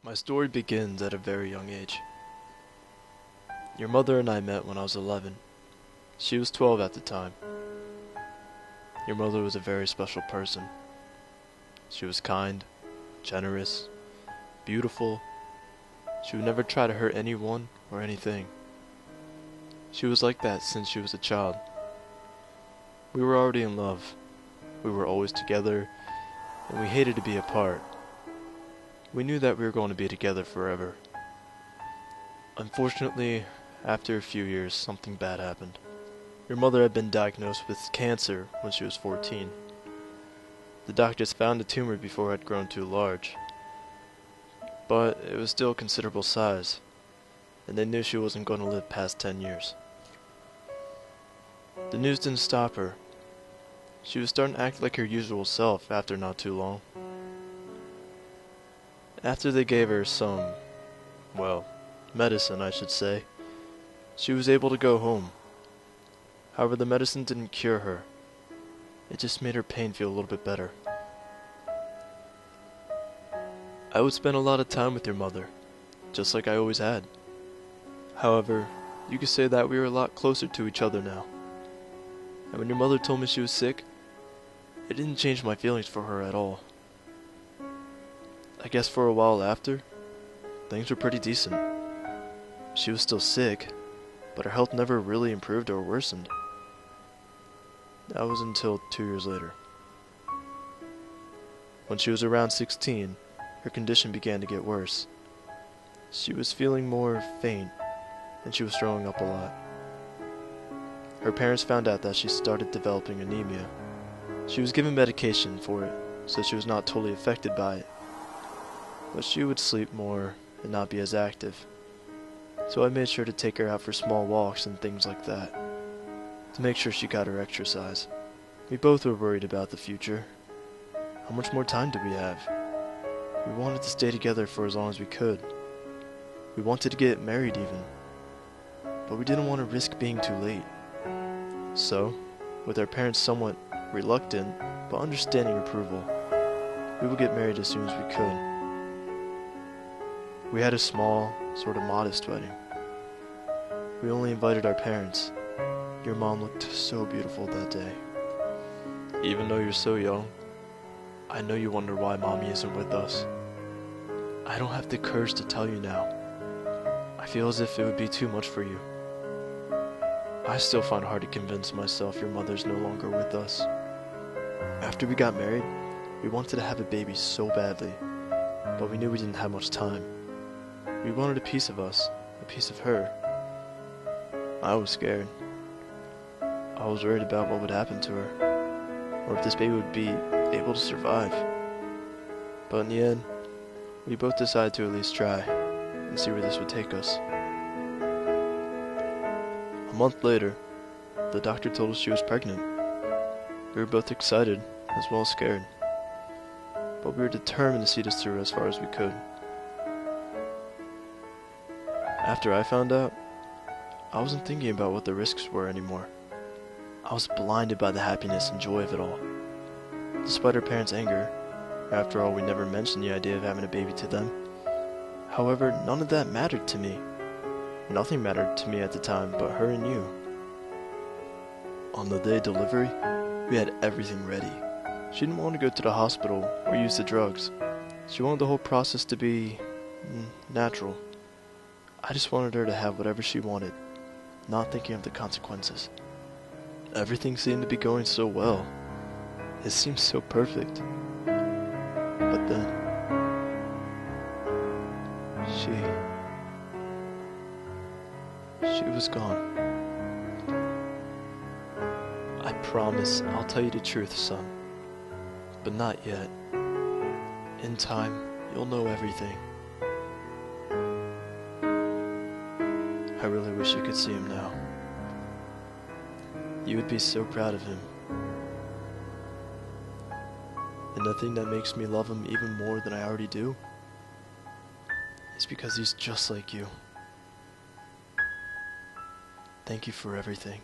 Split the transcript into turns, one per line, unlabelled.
My story begins at a very young age. Your mother and I met when I was 11. She was 12 at the time. Your mother was a very special person. She was kind, generous, beautiful. She would never try to hurt anyone or anything. She was like that since she was a child. We were already in love. We were always together, and we hated to be apart. We knew that we were going to be together forever. Unfortunately, after a few years, something bad happened. Your mother had been diagnosed with cancer when she was 14. The doctors found a tumor before it had grown too large, but it was still a considerable size, and they knew she wasn't going to live past 10 years. The news didn't stop her. She was starting to act like her usual self after not too long. After they gave her some, medicine I should say, she was able to go home. However, the medicine didn't cure her. It just made her pain feel a little bit better. I would spend a lot of time with your mother, just like I always had. However, you could say that we were a lot closer to each other now. And when your mother told me she was sick, it didn't change my feelings for her at all. I guess for a while after, things were pretty decent. She was still sick, but her health never really improved or worsened. That was until 2 years later. When she was around 16, her condition began to get worse. She was feeling more faint, and she was throwing up a lot. Her parents found out that she started developing anemia. She was given medication for it, so she was not totally affected by it. But she would sleep more and not be as active. So I made sure to take her out for small walks and things like that, to make sure she got her exercise. We both were worried about the future. How much more time did we have? We wanted to stay together for as long as we could. We wanted to get married even. But we didn't want to risk being too late. So, with our parents somewhat reluctant but understanding approval, we would get married as soon as we could. We had a small, sort of modest wedding. We only invited our parents. Your mom looked so beautiful that day. Even though you're so young, I know you wonder why mommy isn't with us. I don't have the courage to tell you now. I feel as if it would be too much for you. I still find it hard to convince myself your mother's no longer with us. After we got married, we wanted to have a baby so badly, but we knew we didn't have much time. We wanted a piece of us, a piece of her. I was scared. I was worried about what would happen to her, or if this baby would be able to survive. But in the end, we both decided to at least try, and see where this would take us. A month later, the doctor told us she was pregnant. We were both excited, as well as scared. But we were determined to see this through as far as we could. After I found out, I wasn't thinking about what the risks were anymore. I was blinded by the happiness and joy of it all. Despite our parents' anger, after all, we never mentioned the idea of having a baby to them. However, none of that mattered to me. Nothing mattered to me at the time but her and you. On the day of delivery, we had everything ready. She didn't want to go to the hospital or use the drugs. She wanted the whole process to be natural. I just wanted her to have whatever she wanted, not thinking of the consequences. Everything seemed to be going so well. It seemed so perfect. But then, she was gone. I promise I'll tell you the truth, son. But not yet. In time, you'll know everything. I really wish you could see him now. You would be so proud of him. And the thing that makes me love him even more than I already do is because he's just like you. Thank you for everything.